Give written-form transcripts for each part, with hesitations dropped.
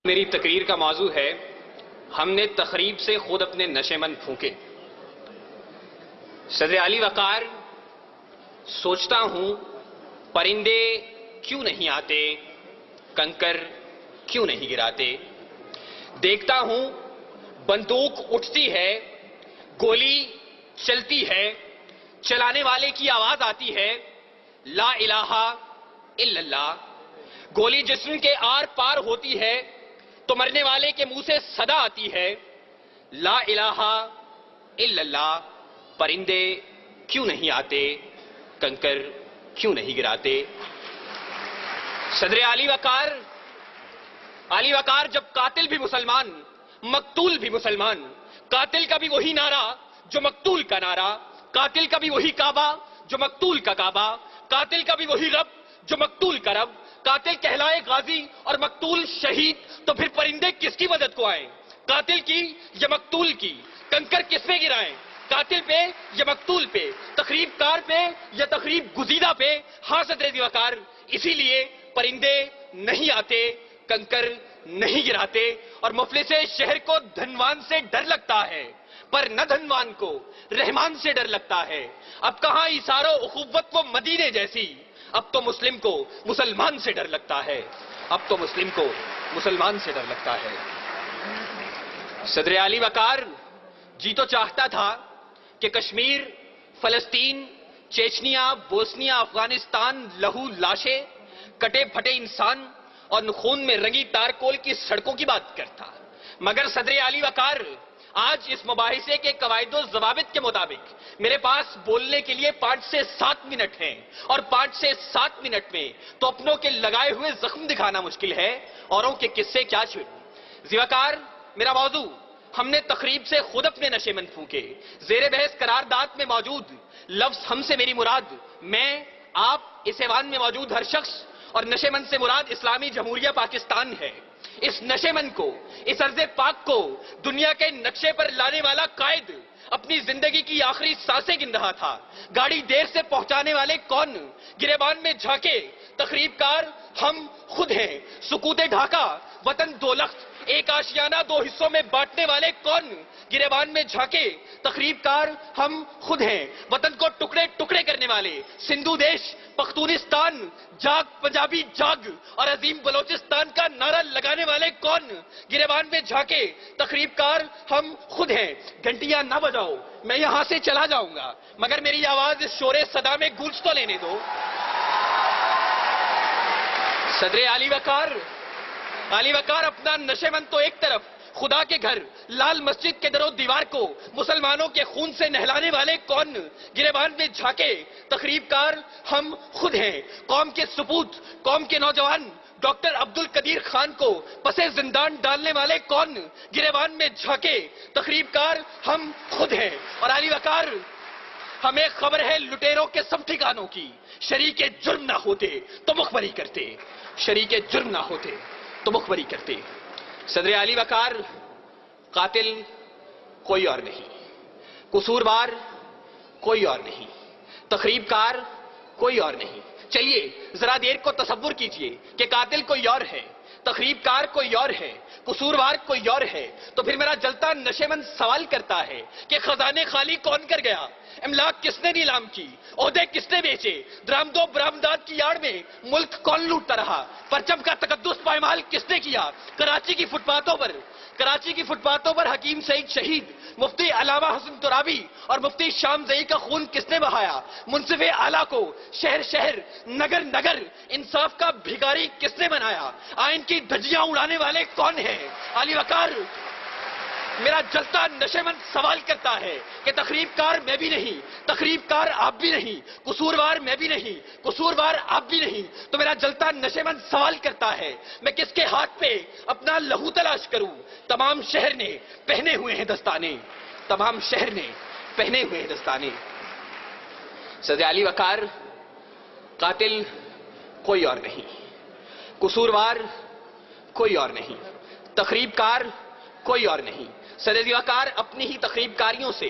میری تقریر کا موضوع ہے ہم نے تخریب سے خود اپنے نشے مند پھونکے۔ صدر علی وقار، سوچتا ہوں پرندے کیوں نہیں آتے، کنکر کیوں نہیں گراتے۔ دیکھتا ہوں بندوق اٹھتی ہے، گولی چلتی ہے، چلانے والے کی آواز آتی ہے لا الہ الا اللہ۔ گولی جسم کے آر پار ہوتی ہے تو مرنے والے کے منہ سے صدا آتی ہے لا الہ الا اللہ۔ پرندے کیوں نہیں آتے، کنکر کیوں نہیں گراتے۔ صدر علی وقار جب قاتل بھی مسلمان، مقتول بھی مسلمان، قاتل کا بھی وہی نعرہ جو مقتول کا نعرہ، قاتل کا بھی وہی کعبہ جو مقتول کا کعبہ، قاتل کا بھی وہی رب جو مقتول کا رب، قاتل کہلائے غازی اور مقتول شہید، تو پھر پرندے کس کی مدد کو آئیں، قاتل کی یا مقتول کی؟ کنکر کس پہ گرائیں، قاتل پہ یا مقتول پہ، تخریب کار پہ یا تخریب گزیدہ پہ؟ ہاں صدر علی وقار، اسی لیے پرندے نہیں آتے، کنکر نہیں گراتے، اور مفلس شہر کو دھنوان سے ڈر لگتا ہے پر نہ دھنوان کو رحمان سے ڈر لگتا ہے۔ اب کہاں ایثار و اخوت و مدینے جیسی، اب تو مسلم کو مسلمان سے ڈر لگتا ہے، اب تو مسلم کو مسلمان سے ڈر لگتا ہے۔ صدر علی وقار، جی تو چاہتا تھا کہ کشمیر، فلسطین، چیچنیا، بوسنیا، افغانستان، لہو لاشیں، کٹے پھٹے انسان اور خون میں رنگی تارکول کی سڑکوں کی بات کرتا، مگر صدر علی وقار آج اس مباحثے کے قواعد و ضوابط کے مطابق میرے پاس بولنے کے لیے 5 سے 7 منٹ ہیں، اور 5 سے 7 منٹ میں تو اپنوں کے لگائے ہوئے زخم دکھانا مشکل ہے، اوروں کے قصے کیا چھوڑوں۔ ذی وقار، میرا موضوع ہم نے تخریب سے خود اپنے نشے مند پھونکے۔ زیر بحث قرارداد میں موجود لفظ ہم سے میری مراد میں، آپ، اس ایوان میں موجود ہر شخص، اور نشے مند سے مراد اسلامی جمہوریہ پاکستان ہے۔ اس نشے مند کو، اس ارض پاک کو دنیا کے نقشے پر لانے والا قائد اپنی زندگی کی آخری سانسیں گن رہا تھا۔ گاڑی دیر سے پہنچانے والے کون، گریبان میں جھانکے تخریب کار ہم خود ہیں۔ سکوت ڈھاکہ، وطن دو لخت، ایک آشیانہ 2 حصوں میں بانٹنے والے کون، گریبان میں جھانکے تخریب کار ہم خود ہیں۔ وطن کو ٹکڑے ٹکڑے کرنے والے سندھو دیش، پختونستان، جاگ پنجابی جاگ اور عظیم بلوچستان کا نعرہ لگانے والے کون، گریبان میں جھانکے تخریب کار ہم خود ہیں۔ گھنٹیاں نہ بجاؤ، میں یہاں سے چلا جاؤں گا، مگر میری آواز اس شور صدا میں گونج تو لینے دو۔ صدر علی وقار اپنا نشے مند تو ایک طرف، خدا کے گھر لال مسجد کے در و دیوار کو مسلمانوں کے خون سے نہلانے والے کون، گریبان میں جھانکے تخریب کار ہم خود ہیں۔ قوم کے سپوت، قوم کے نوجوان ڈاکٹر عبد القدیر خان کو پسے زندان ڈالنے والے کون، گریبان میں جھانکے تخریب کار ہم خود ہیں۔ اور علی وقار، ہمیں خبر ہے لٹیروں کے سب ٹھکانوں کی، شریک جرم نہ ہوتے تو مخبری کرتے، شریک جرم نہ ہوتے تو مخبری کرتے۔ صدر علی وقار، قاتل کوئی اور نہیں، قصوروار کوئی اور نہیں، تخریب کار کوئی اور نہیں۔ چلیے ذرا دیر کو تصور کیجئے کہ قاتل کوئی اور ہے، تخریب کار کوئی اور ہے، قصوروار کوئی اور ہے، تو پھر میرا جلتا نشے مند سوال کرتا ہے کہ خزانے خالی کون کر گیا، املاک کس نے نیلام کی، عہدے کس نے بیچے، درآمد و برآمدات کی آڑ میں ملک کون لوٹتا رہا، پرچم کا تقدس پائمال کس نے کیا، کراچی کی فٹ پاتھوں پر حکیم سعید شہید، مفتی علامہ حسن ترابی اور مفتی شام زئی کا خون کس نے بہایا، منصف اعلیٰ کو شہر شہر نگر نگر انصاف کا بھیکاری کس نے بنایا، آئین کی دھجیاں اڑانے والے کون ہیں؟ علی وقار، میرا جلتا نشے مند سوال کرتا ہے کہ تخریب کار میں بھی نہیں، تخریب کار آپ بھی نہیں، قصوروار میں بھی نہیں، قصوروار آپ بھی نہیں، تو میرا جلتا نشے مند سوال کرتا ہے میں کس کے ہاتھ پہ اپنا لہو تلاش کروں؟ تمام شہر نے پہنے ہوئے ہیں دستانے، تمام شہر نے پہنے ہوئے ہیں دستانے۔ صدر علی وقار، قاتل کوئی اور نہیں، قصوروار کوئی اور نہیں، تخریب کار کوئی اور نہیں۔ صدر علی وقار، اپنی ہی تخریب کاریوں سے،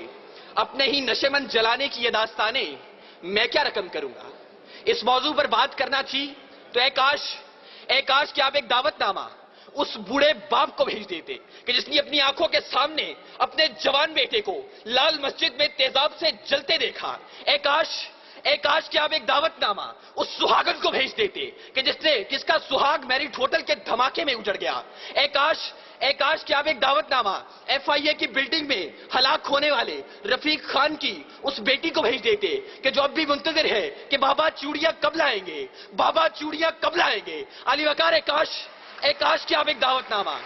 اپنے ہی نشے مند جلانے کی یہ داستانیں میں کیا رقم کروں گا؟ اس موضوع پر بات کرنا تھی تو اے کاش کہ آپ ایک دعوت نامہ اس بوڑھے باپ کو بھیج دیتے کہ جس نے اپنی آنکھوں کے سامنے اپنے جوان بیٹے کو لال مسجد میں تیزاب سے جلتے دیکھا. اے کاش کہ آپ ایک دعوت نامہ اس سہاگن کو بھیج دیتے کہ جس کا سہاگ میرٹ ہوٹل کے دھماکے میں اجڑ گیا. اے کاش کہ آپ ایک دعوت نامہ FIA کی بلڈنگ میں ہلاک ہونے والے رفیق خان کی اس بیٹی کو بھیج دیتے کہ جو اب بھی منتظر ہے کہ بابا چوڑیاں کب لائیں گے, بابا چوڑیاں کب لائیں گے. علی وقار, اے کاش کہ آپ ایک دعوت نامہ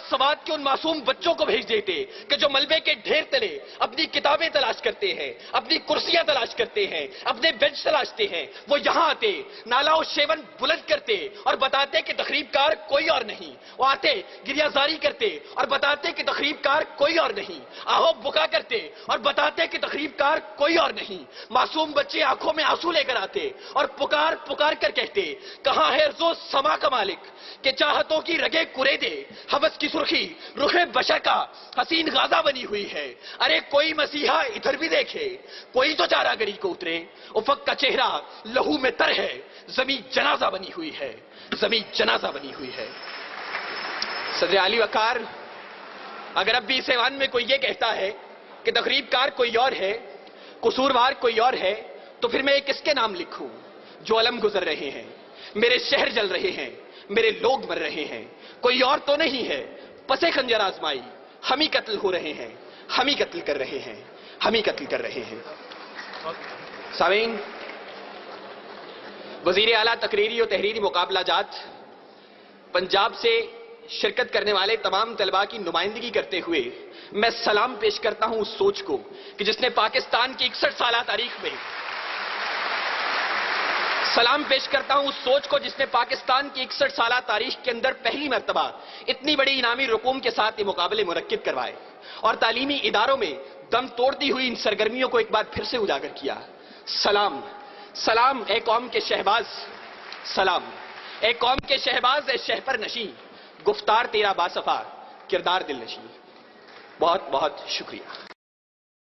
سوات کے ان معصوم بچوں کو بھیج دیتے کہ جو ملبے کے ڈھیر تلے اپنی کتابیں تلاش کرتے ہیں, اپنی کرسیاں تلاش کرتے ہیں, اپنے بینچ تلاشتے ہیں. وہ یہاں آتے, نالا و شیون بلند کرتے اور بتاتے کہ تخریب کار کوئی اور نہیں. وہ آتے, گریہ زاری کرتے اور بتاتے کہ تخریب کار کوئی اور نہیں. آہو بکا کرتے اور بتاتے کہ تخریب کار کوئی اور نہیں. معصوم بچے آنکھوں میں آنسو لے کر آتے اور پکار کر کہتے, کہاں ہے رزو سما کا مالک کہ چاہتوں کی رگے کرے دے, حوث کی سرخی رخ بشر کا حسین غازہ بنی ہوئی ہے. ارے کوئی مسیحا ادھر بھی دیکھے, کوئی تو چارہ گری کو اترے. افق کا چہرہ لہو میں تر ہے, زمین جنازہ بنی ہوئی ہے, زمین جنازہ بنی ہوئی ہے. صدر علی وقار, اگر اب بھی اس ایوان میں کوئی یہ کہتا ہے کہ تخریب کار کوئی اور ہے, قصوروار کوئی اور ہے, تو پھر میں کس کے نام لکھوں؟ جو علم گزر رہے ہیں, میرے شہر جل رہے ہیں, میرے لوگ مر رہے ہیں. کوئی اور تو نہیں ہے. پسے خنجر آزمائی ہم ہی قتل ہو رہے ہیں, ہم ہی قتل کر رہے ہیں, ہم ہی قتل کر رہے ہیں. سامعین, وزیر اعلیٰ تقریری و تحریری مقابلہ جات پنجاب سے شرکت کرنے والے تمام طلباء کی نمائندگی کرتے ہوئے میں سلام پیش کرتا ہوں اس سوچ کو کہ جس نے پاکستان کی 61 سالہ تاریخ میں سلام پیش کرتا ہوں اس سوچ کو جس نے پاکستان کی 61 سالہ تاریخ کے اندر پہلی مرتبہ اتنی بڑی انعامی رقوم کے ساتھ یہ مقابلے منعقد کروائے اور تعلیمی اداروں میں دم توڑتی ہوئی ان سرگرمیوں کو ایک بار پھر سے اجاگر کیا. سلام, سلام اے قوم کے شہباز, سلام اے قوم کے شہباز, اے شہپر نشیں, گفتار تیرا باصفا, کردار دل نشیں. بہت بہت شکریہ.